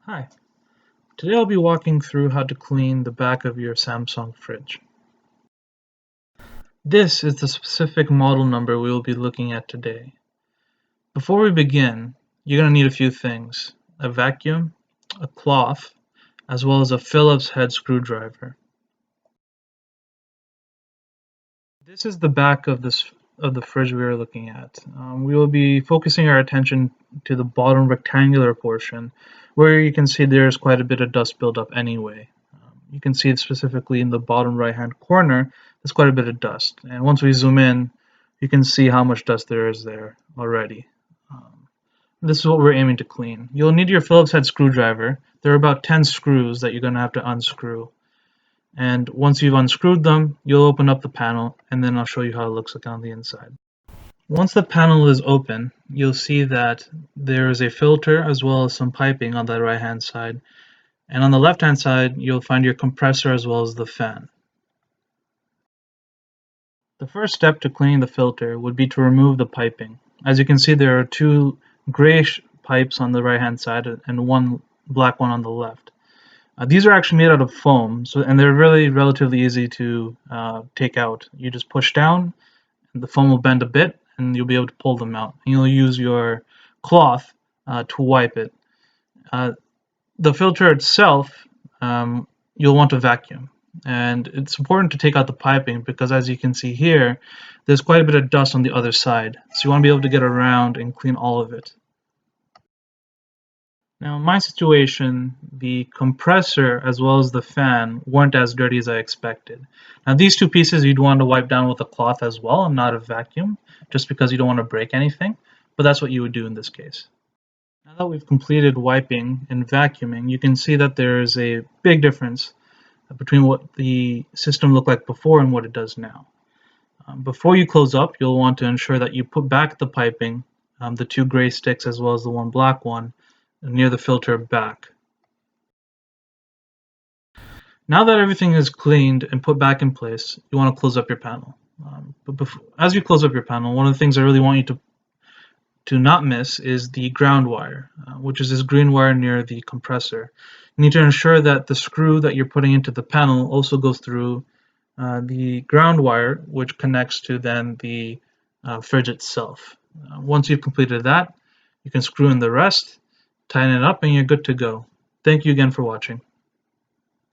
Hi, today I'll be walking through how to clean the back of your Samsung fridge. This is the specific model number we will be looking at today. Before we begin, you're going to need a few things: a vacuum, a cloth, as well as a Phillips head screwdriver. This is the back of the fridge we are looking at. We will be focusing our attention to the bottom rectangular portion, where you can see there's quite a bit of dust buildup anyway. You can see it specifically in the bottom right hand corner, there's quite a bit of dust. And once we zoom in, you can see how much dust there is there already. This is what we're aiming to clean. You'll need your Phillips head screwdriver. There are about 10 screws that you're going to have to unscrew. And once you've unscrewed them, you'll open up the panel, and then I'll show you how it looks like on the inside. Once the panel is open, you'll see that there is a filter as well as some piping on the right hand side. And on the left hand side, you'll find your compressor as well as the fan. The first step to cleaning the filter would be to remove the piping. As you can see, there are two grayish pipes on the right hand side and one black one on the left. These are actually made out of foam, and they're really relatively easy to take out. You just push down, and the foam will bend a bit, and you'll be able to pull them out. And you'll use your cloth to wipe it. The filter itself, you'll want to vacuum. And it's important to take out the piping because, as you can see here, there's quite a bit of dust on the other side. So you want to be able to get around and clean all of it. Now, in my situation, the compressor as well as the fan weren't as dirty as I expected. Now, these two pieces you'd want to wipe down with a cloth as well and not a vacuum, just because you don't want to break anything, but that's what you would do in this case. Now that we've completed wiping and vacuuming, you can see that there is a big difference between what the system looked like before and what it does now. Before you close up, you'll want to ensure that you put back the piping, the two gray sticks as well as the one black one, near the filter back. Now that everything is cleaned and put back in place, you want to close up your panel. As you close up your panel, one of the things I really want you to not miss is the ground wire, which is this green wire near the compressor. You need to ensure that the screw that you're putting into the panel also goes through the ground wire, which connects to then the fridge itself. Once you've completed that, you can screw in the rest, tighten it up, and you're good to go. Thank you again for watching.